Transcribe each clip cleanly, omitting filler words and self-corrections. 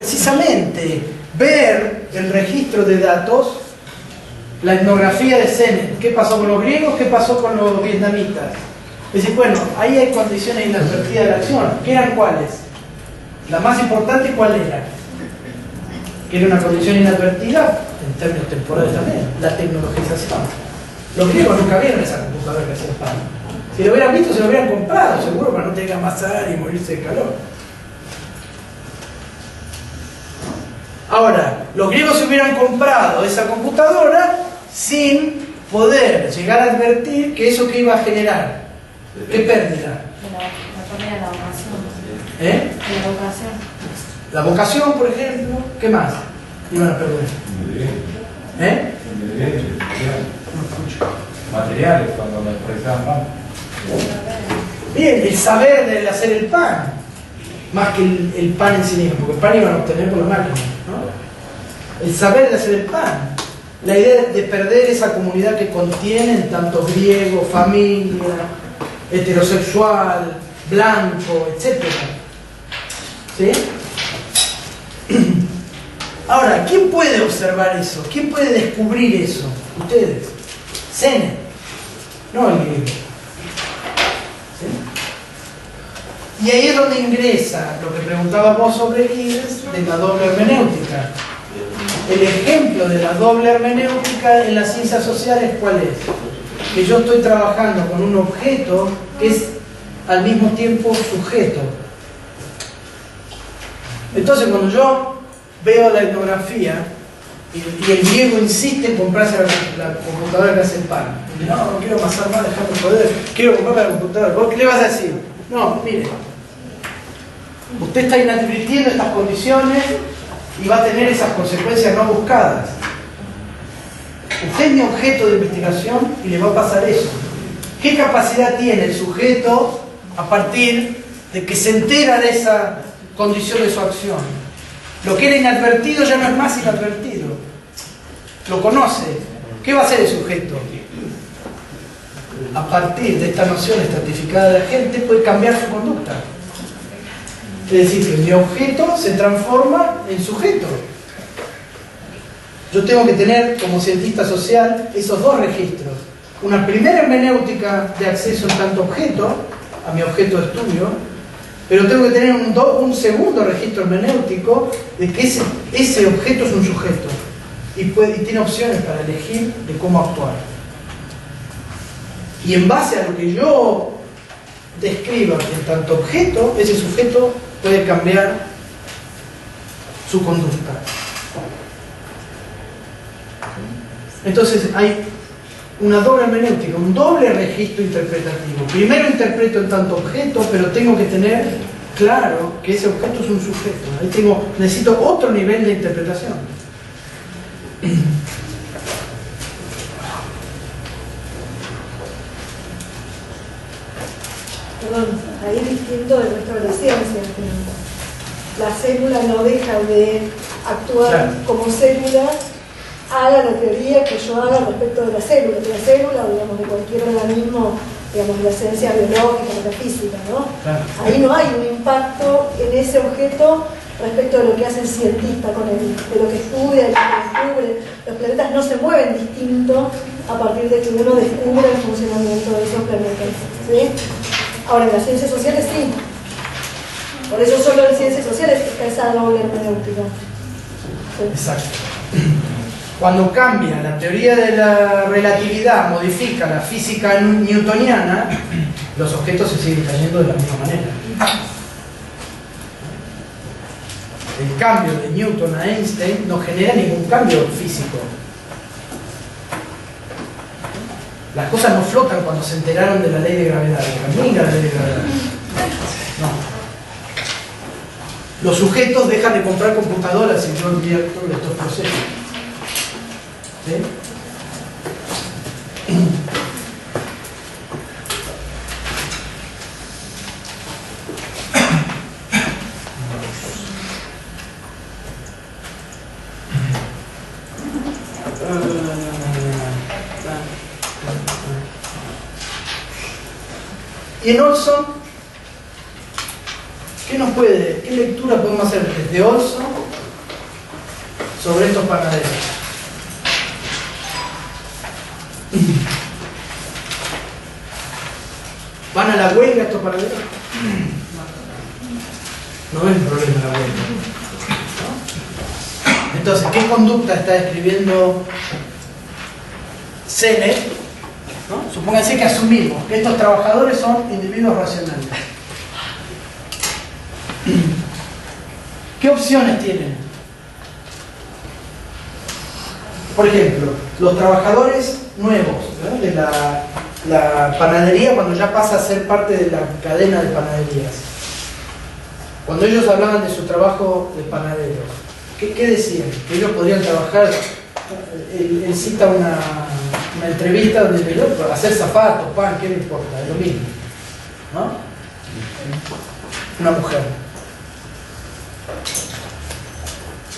Precisamente ver el registro de datos, la etnografía de Sennett, qué pasó con los griegos, qué pasó con los vietnamitas. Es decir, bueno, ahí hay condiciones inadvertidas de la acción. ¿Qué eran cuáles? La más importante, ¿cuál era? Que era una condición inadvertida, en términos temporales también, la tecnologización. Los griegos nunca vieron esa computadora que hacía el pan. Si lo hubieran visto, se lo hubieran comprado, seguro, para no tener que amasar y morirse de calor. Ahora, los griegos se hubieran comprado esa computadora sin poder llegar a advertir que eso que iba a generar. ¿Qué pérdida? La vocación. ¿Eh? La vocación. La vocación, por ejemplo. ¿Qué más iban a perder? ¿Eh? Materiales, cuando nos expresaban pan. Bien, el saber de hacer el pan, más que el pan en sí mismo, porque el pan iban a obtener por la máquina, ¿no? El saber de hacer el pan, la idea de perder esa comunidad que contienen tanto griego, familia, heterosexual, blanco, etc. ¿Sí? Ahora, ¿quién puede observar eso? ¿Quién puede descubrir eso? Ustedes. Sennett, no el griego. ¿Sí? Y ahí es donde ingresa lo que preguntábamos sobre Gibbs de la doble hermenéutica. El ejemplo de la doble hermenéutica en las ciencias sociales, ¿cuál es? Que yo estoy trabajando con un objeto que es al mismo tiempo sujeto. Entonces, cuando yo veo la etnografía y el griego insiste en comprarse la computadora que hace el pan, y dice, no quiero amasar más, dejarme poder, quiero comprarme la computadora. ¿Vos qué le vas a decir? No, mire, usted está inadvirtiendo estas condiciones y va a tener esas consecuencias no buscadas. Usted es mi objeto de investigación y le va a pasar eso. ¿Qué capacidad tiene el sujeto a partir de que se entera de esa condición de su acción? Lo que era inadvertido ya no es más inadvertido. Lo conoce. ¿Qué va a hacer el sujeto? A partir de esta noción estratificada de la gente puede cambiar su conducta. Es decir, que mi objeto se transforma en sujeto. Yo tengo que tener, como cientista social, esos dos registros. Una primera hermenéutica de acceso en tanto objeto, a mi objeto de estudio, pero tengo que tener un segundo registro hermenéutico de que ese objeto es un sujeto y tiene opciones para elegir de cómo actuar. Y en base a lo que yo describa en tanto objeto, ese sujeto puede cambiar su conducta. Entonces hay una doble hermenéutica, un doble registro interpretativo. Primero interpreto en tanto objeto, pero tengo que tener claro que ese objeto es un sujeto. Ahí necesito otro nivel de interpretación. Perdón, ahí es distinto del resto de las ciencias. La célula no deja de actuar claro como célula, haga la teoría que yo haga respecto de la célula, digamos, de cualquier organismo, digamos, de la ciencia biológica, de la física, ¿no? Claro. Ahí no hay un impacto en ese objeto respecto de lo que hace el cientista con él, de lo que estudia, de lo que descubre. Los planetas no se mueven distinto a partir de que uno descubre el funcionamiento de esos planetas, ¿sí? Ahora, en las ciencias sociales sí. Por eso solo en ciencias sociales está esa doble hermenéutica. ¿Sí? Exacto. Cuando cambia la teoría de la relatividad, modifica la física newtoniana, los objetos se siguen cayendo de la misma manera. El cambio de Newton a Einstein no genera ningún cambio físico. Las cosas no flotan cuando se enteraron de la ley de gravedad, camina la ley de gravedad. No. Los sujetos dejan de comprar computadoras y yo invierto en estos procesos. ¿Sí? Y en Olson, ¿qué lectura podemos hacer desde Olson sobre estos panaderos. ¿Van a la huelga estos panaderos? No es un problema la huelga. ¿No? Entonces, ¿qué conducta está describiendo Sennett? ¿No? Supónganse que asumimos que estos trabajadores son individuos racionales. ¿Qué opciones tienen? Por ejemplo, los trabajadores nuevos, ¿no?, de la panadería, cuando ya pasa a ser parte de la cadena de panaderías. Cuando ellos hablaban de su trabajo de panaderos, ¿qué decían? Que ellos podrían trabajar. Él cita una entrevista donde le dijo, hacer zapatos, pan, ¿qué le importa? Es lo mismo, ¿no? Una mujer.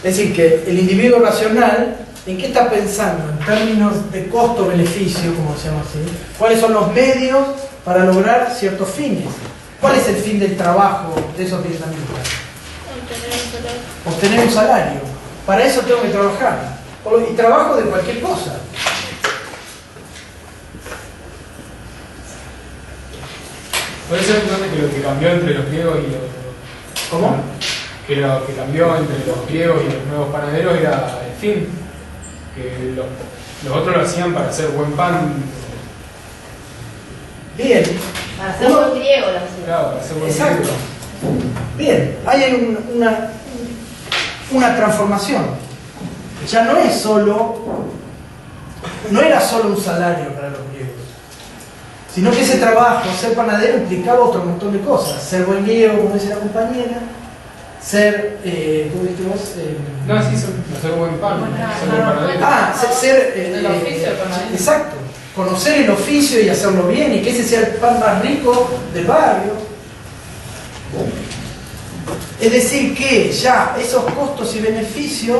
Es decir, que el individuo racional, ¿en qué está pensando? En términos de costo-beneficio, como se llama así. ¿Cuáles son los medios para lograr ciertos fines? ¿Cuál es el fin del trabajo de esos vietnamitas? Obtener un salario. Para eso tengo que trabajar. Y trabajo de cualquier cosa. Puede ser entonces que lo que cambió entre los griegos y los... ¿Cómo? Que lo que cambió entre los griegos y los nuevos panaderos era el fin. Que los otros lo hacían para hacer buen pan. Bien. Para ser buen griego lo hacía. Claro, para hacer buen Exacto. griego. Bien, hay una transformación. Ya no es solo, no era solo un salario para los griegos, sino que ese trabajo, ser panadero, implicaba otro montón de cosas. Ser buen griego, como dice la compañera, ser, ¿cómo dijiste vos? No, sí, hacer buen pan, ser buen panadero. Ser el oficio de panadero. exacto, conocer el oficio y hacerlo bien, y que ese sea el pan más rico del barrio. Es decir, que ya esos costos y beneficios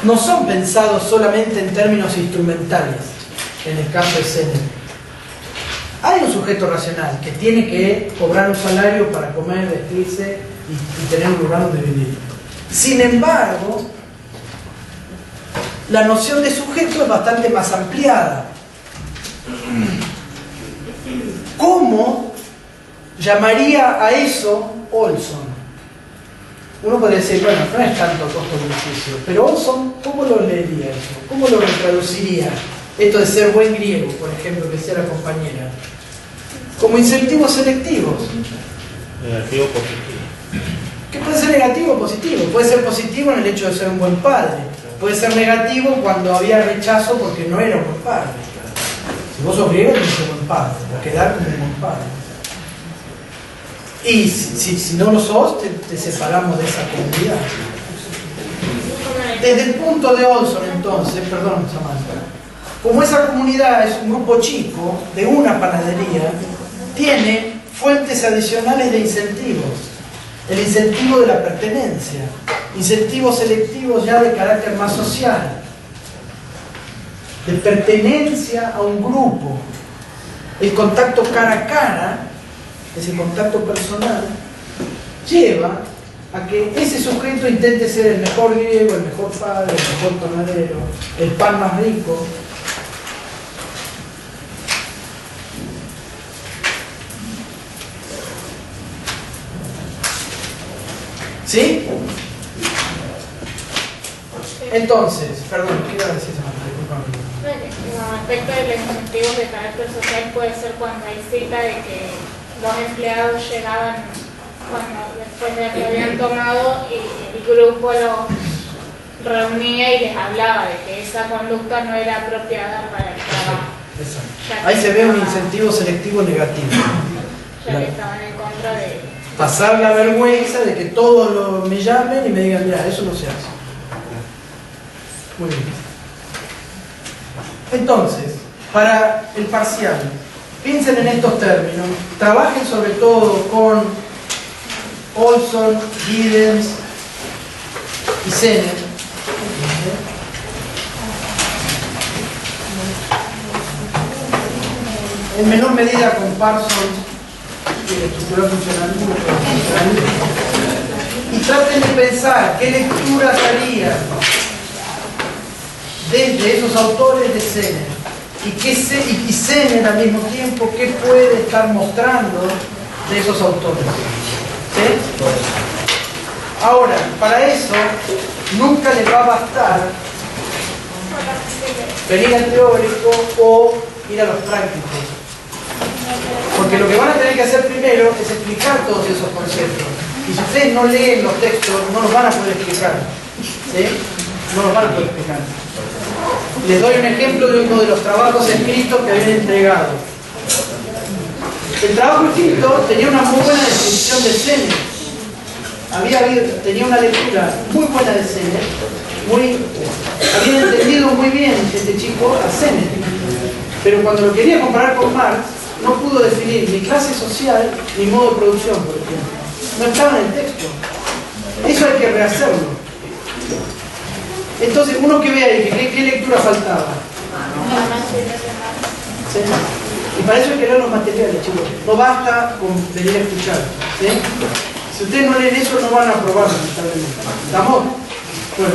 no son pensados solamente en términos instrumentales, en el caso de Sennett. Hay un sujeto racional que tiene que cobrar un salario para comer, vestirse y tener un lugar donde vivir. Sin embargo, la noción de sujeto es bastante más ampliada. ¿Cómo llamaría a eso Olson? Uno podría decir, bueno, no es tanto costo-beneficio, pero Olson, ¿cómo lo leería eso? ¿Cómo lo traduciría? Esto de ser buen griego, por ejemplo, que decía la compañera. Como incentivos selectivos. Negativo, positivo. Que puede ser negativo o positivo. Puede ser positivo en el hecho de ser un buen padre. Puede ser negativo cuando había rechazo porque no era un buen padre. Si vos sos griego, tenés que ser buen padre, o quedar como un buen padre. Y si no lo sos, te separamos de esa comunidad. Desde el punto de Olson, entonces, perdón, Samantha, como esa comunidad es un grupo chico de una panadería, tiene fuentes adicionales de incentivos. El incentivo de la pertenencia, incentivos selectivos ya de carácter más social, de pertenencia a un grupo, el contacto cara a cara, ese contacto personal, lleva a que ese sujeto intente ser el mejor griego, el mejor padre, el mejor panadero, el pan más rico. ¿Sí? Entonces, perdón, ¿qué iba a decir, Samantha? Disculpame. Respecto de los incentivos de carácter social, puede ser cuando hay cita de que los empleados llegaban después de que habían tomado y el grupo los reunía y les hablaba de que esa conducta no era apropiada para el trabajo. Exacto. Ahí se ve un incentivo selectivo negativo. Ya que estaban en contra de... Pasar la vergüenza de que todos me llamen y me digan, mira, eso no se hace. Muy bien. Entonces, para el parcial, piensen en estos términos, trabajen sobre todo con Olson, Giddens y Sennett. En menor medida con Parsons y el estructural funcionalismo. y traten de pensar qué lecturas harían desde esos autores de Zener y Zener al mismo tiempo qué puede estar mostrando de esos autores. ¿Sí? Ahora, para eso nunca les va a bastar venir al teórico o ir a los prácticos, porque lo que van a tener que hacer primero es explicar todos esos conceptos, y si ustedes no leen los textos no los van a poder explicar. ¿Sí? No los van a poder explicar. Les doy un ejemplo de uno de los trabajos escritos que habían entregado. El trabajo escrito tenía una muy buena descripción de Zener. Tenía una lectura muy buena de Zener. Había entendido muy bien este chico a Zener. Pero cuando lo quería comparar con Marx, no pudo definir ni clase social ni modo de producción, por ejemplo. No estaba en el texto. Eso hay que rehacerlo. Entonces, uno que vea ahí, ¿qué lectura faltaba? ¿Sí? Y para eso hay que leer los materiales, chicos. No basta con venir a escuchar. ¿Sí? Si ustedes no leen eso, no van a aprobar, lamentablemente. ¿Estamos? Bueno.